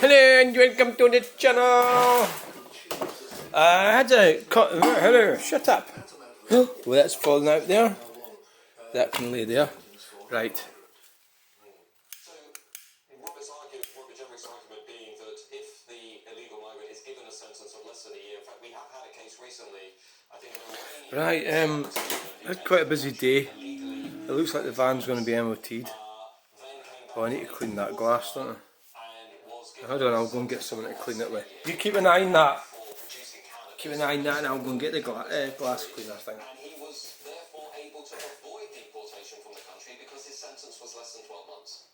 Hello and welcome to the channel. I had to cut. Hello, shut up. Well, that's falling out there. That can lay there. Right. So, Robert Jenrick's argument being that if the illegal migrant is given a sentence of less than a year, in fact, we have had a case recently, I think. Right. Had quite a busy day. It looks like the van's going to be MOT'd. Oh, I need to clean that glass, don't I? Hold on, I'll go and get someone to clean it with. You keep an eye on that. Keep an eye on that, and I'll go and get the glass cleaner thing. And he was therefore able to avoid deportation from the country because his sentence was less than 12 months.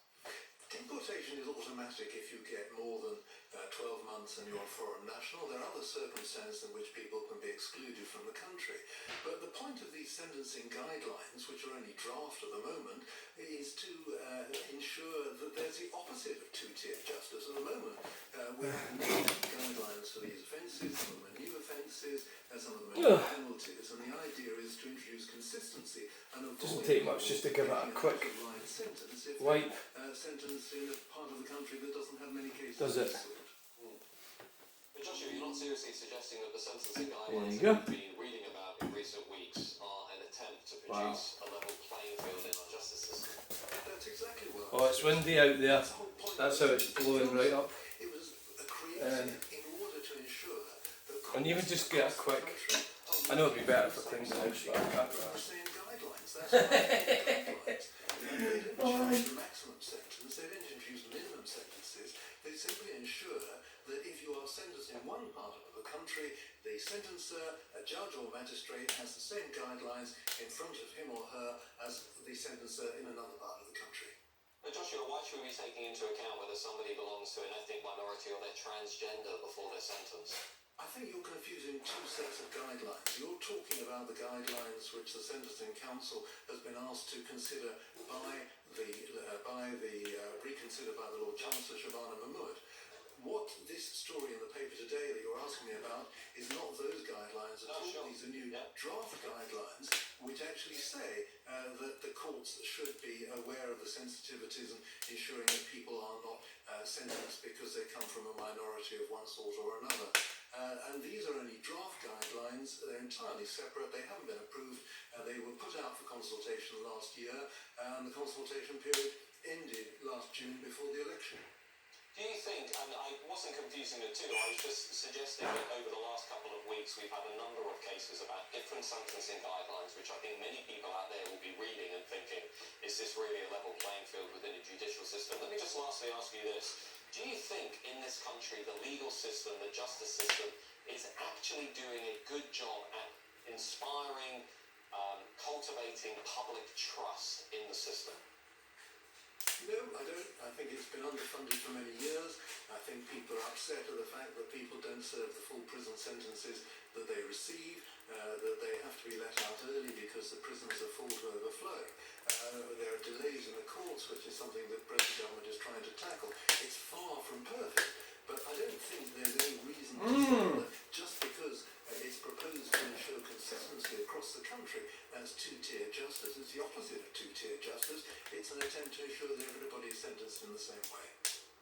Deportation is automatic if you get more than 12 months and you're a foreign national. There are other circumstances in which people can be excluded from the country. But the point of these sentencing guidelines, which are only draft at the moment, is to ensure that there's the opposite of two-tier justice. At the moment, we have no guidelines for these offences, some of them are new offences, some of them are new penalties, and the idea is to introduce consistency and avoid... Doesn't take much just to give it a quick wipe. Sentence in a part of the country that doesn't have many cases. Does it? But Joshua, you're not seriously suggesting that the sentencing guidelines There you that we've been reading about in recent weeks are an attempt to produce a level playing field in our justice system? That's exactly what... Oh, it's windy out there. That's how it's blowing right up. It was created in order to ensure that... And even just get a quick... I know it'd be better for cleaning the house, but I can't do the that. same guidelines. That's why they didn't change the maximum sentence. They didn't introduce minimum sentences. They simply ensure that if you are sentenced in one part of the country, the sentencer, a judge or magistrate, has the same guidelines in front of him or her as the sentencer in another part of the country. But Joshua, why should we be taking into account whether somebody belongs to an ethnic minority or they're transgender before they're sentenced? I think you're confusing two sets of guidelines. You're talking about the guidelines which the Sentencing Council has been asked to consider by the Lord Chancellor Shabana Mahmood. What this story in the paper today that you're asking me about is not those guidelines at all. Sure. These are new draft guidelines which actually say that the courts should be aware of the sensitivities and ensuring that people are not sentenced because they come from a minority of one sort or another. And these are only draft guidelines. They're entirely separate. They haven't been approved. They were put out for consultation last year, and the consultation period ended last June before the election. Do you think, and I wasn't confusing the two, I was just suggesting that over the last couple of weeks we've had a number of cases about different sentencing guidelines, which I think many people out there will be reading and thinking, is this really a level playing field within a judicial system? Let me just lastly ask you this. Do you think in this country the legal system, the justice system, is actually doing a good job at inspiring, cultivating public trust in the system? No, I don't. I think it's been underfunded for many years. I think people are upset at the fact that people don't serve the full prison sentences that they receive, that they have to be let out early because the prisons are full to overflowing. There are delays in the courts, which is something that the present government is trying to tackle. It's far from perfect, but I don't think there's any reason to say that just because it's proposed to ensure consistency across the country, that's two-tier justice. It's the opposite of two-tier justice. It's an attempt to ensure that everybody is sentenced in the same way.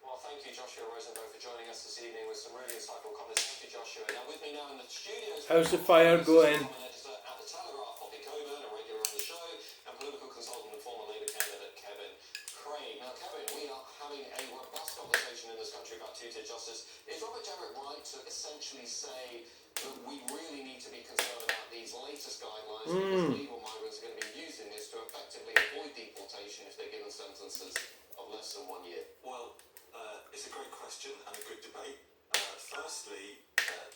Well, thank you, Joshua Rosenberg, for joining us this evening with some really insightful comments. Thank you, Joshua. Now with me now in the studios... How's the fire going? Editor at the Telegraph, Poppy Coburn, a regular on the show, and political consultant and former Labour candidate Kevin Craig. Now, Kevin, we are having a robust conversation in this country about two-tier justice. Is Robert Jenrick right to essentially say that we really need to be concerned about these latest guidelines because illegal migrants are going to be using this to effectively avoid deportation if they're given sentences of less than 1 year? Well, it's a great question and a good debate. Firstly,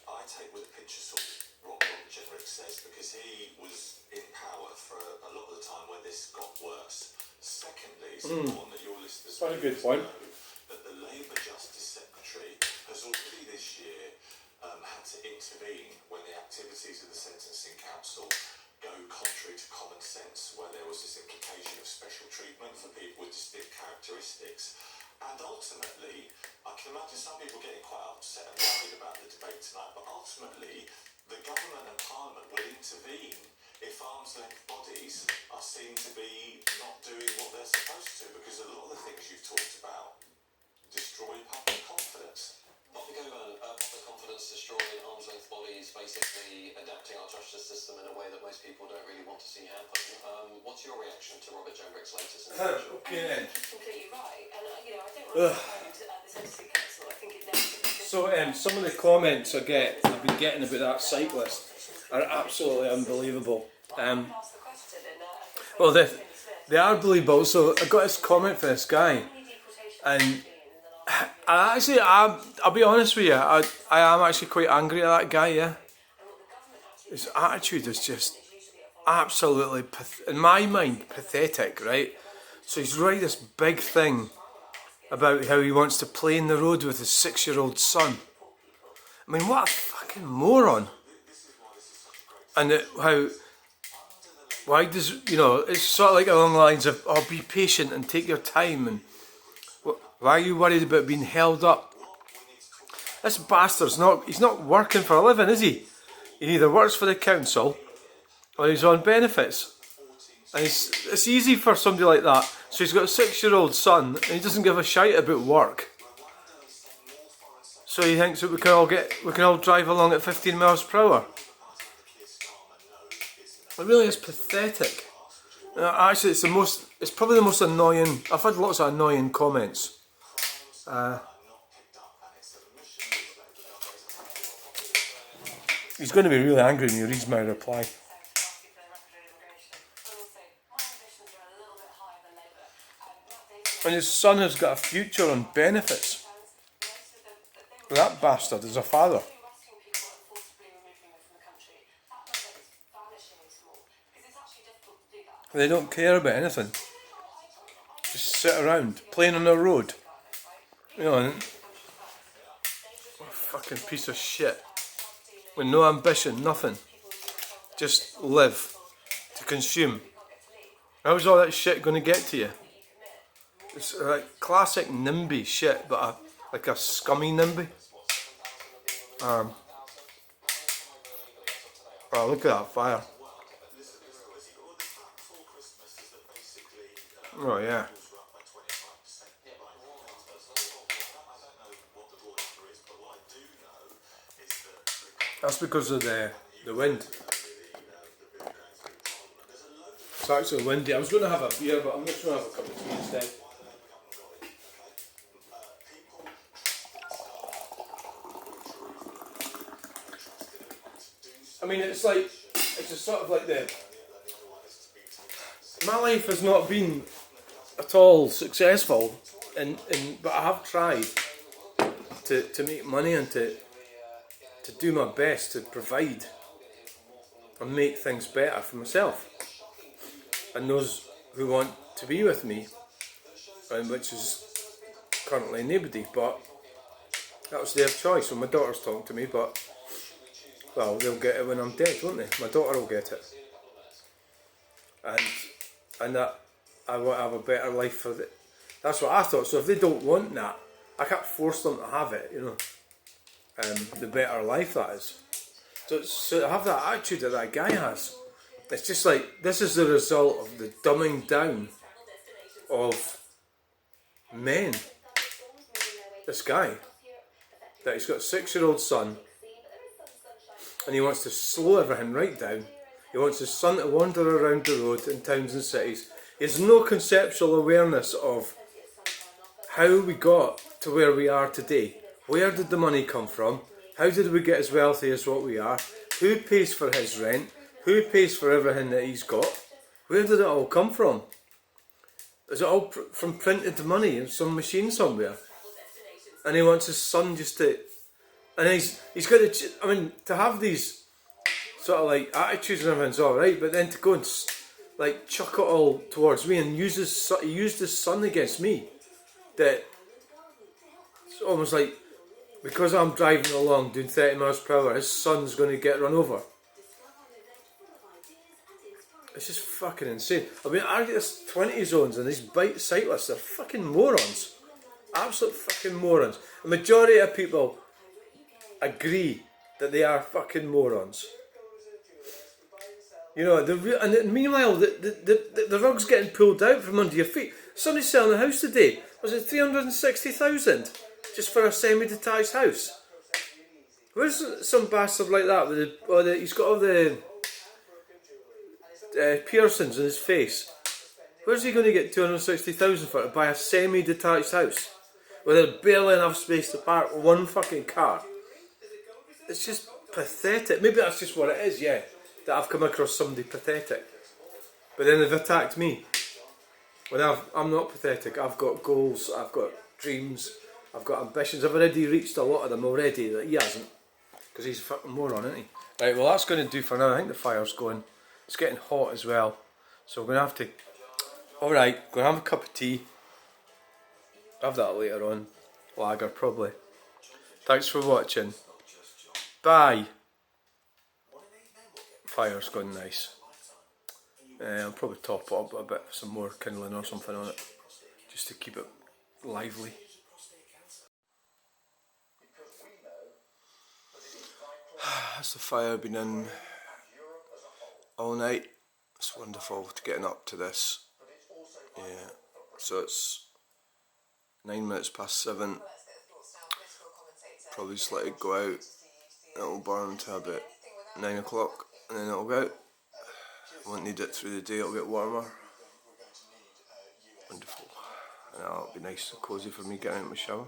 I take with a pinch of salt what Robert Jenrick says because he was in power for a lot of the time where this got worse. Secondly, it's important that your listeners Quite a good point. know that the Labour Justice Secretary has already this year had to intervene when the activities of the Sentencing Council go contrary to common sense, where there was this implication of special treatment for people with distinct characteristics. And ultimately, I can imagine some people getting quite upset and worried about the debate tonight, but ultimately, the government and Parliament will intervene if arm's length bodies are seen to be not doing what they're supposed to, because a lot of the things you've talked about destroy public confidence. justice system in a way that most people don't really want to see happen. What's your reaction to Robert Jenrick's latest intervention? Okay then. He's completely right, and you know, I don't like the sentencing council. I think it needs to be So some of the comments I've been getting about that cyclist are absolutely unbelievable. ask the question, and I think Well, they are believable. So I got this comment for this guy, and I'll be honest with you, I am actually quite angry at that guy. Yeah, his attitude is just absolutely, in my mind, pathetic. Right? So he's writing this big thing about how he wants to play in the road with his 6-year-old son. I mean, what a fucking moron! And why does, it's sort of like along the lines of, oh, be patient and take your time, and why are you worried about being held up? This bastard's he's not working for a living, is he? He either works for the council or he's on benefits. And it's easy for somebody like that. So he's got a 6-year-old son and he doesn't give a shite about work. So he thinks that we can all drive along at 15 miles per hour. It really is pathetic. Actually, it's probably the most annoying. I've had lots of annoying comments. He's going to be really angry when he reads my reply. And his son has got a future on benefits. That bastard is a father. They don't care about anything. Just sit around, playing on the road. And fucking piece of shit. With no ambition, nothing. Just live. To consume. How's all that shit going to get to you? It's like classic NIMBY shit, but like a scummy NIMBY. Oh, look at that fire. Oh yeah. That's because of the wind. It's actually windy. I was going to have a beer, but I'm just going to have a cup of tea instead. I mean, it's just sort of like my life has not been at all successful, but I have tried to make money and to do my best to provide and make things better for myself and those who want to be with me, and which is currently nobody, but that was their choice. Well, my daughter's talking to me, but well, they'll get it when I'm dead, won't they? My daughter will get it, and that I want to have a better life for it. That's what I thought. So if they don't want that, I can't force them to have it, the better life that is. So to have that attitude that that guy has, it's just like, this is the result of the dumbing down of men. This guy, that he's got a 6-year-old son, and he wants to slow everything right down. He wants his son to wander around the road in towns and cities. He has no conceptual awareness of how we got to where we are today. Where did the money come from? How did we get as wealthy as what we are? Who pays for his rent? Who pays for everything that he's got? Where did it all come from? Is it all from printed money in some machine somewhere? And he wants his son just to... And he's got to... I mean, to have these sort of like attitudes and everything's alright, but then to go and like chuck it all towards me and he used his son against me. That it's almost like, because I'm driving along doing 30 miles per hour, his son's going to get run over. It's just fucking insane. I mean, I get this 20 zones and these bike cyclists, they're fucking morons. Absolute fucking morons. The majority of people agree that they are fucking morons. And meanwhile, the rug's getting pulled out from under your feet. Somebody's selling a house today. Was it 360,000 just for a semi-detached house? Where's some bastard like that with he's got all the piercings in his face. Where's he going to get 260,000 for to buy a semi-detached house where there's barely enough space to park one fucking car? It's just pathetic. Maybe that's just what it is, yeah, that I've come across somebody pathetic. But then they've attacked me. Well, I'm not pathetic. I've got goals, I've got dreams, I've got ambitions. I've already reached a lot of them already that he hasn't. Because he's a fucking moron, isn't he? Right, well that's going to do for now. I think the fire's going. It's getting hot as well. So we're going to have to... Alright, going to have a cup of tea. Have that later on. Lager, probably. Thanks for watching. Bye. Fire's gone nice. I'll probably top it up with a bit, some more kindling or something on it, just to keep it lively. Has the fire been in all night? It's wonderful to getting up to this. Yeah, so it's 9 minutes past 7. Probably just let it go out. It'll burn to about 9 o'clock and then it'll go out. Won't need it through the day, it'll get warmer. Wonderful. And that'll be nice and cosy for me getting out of my shower.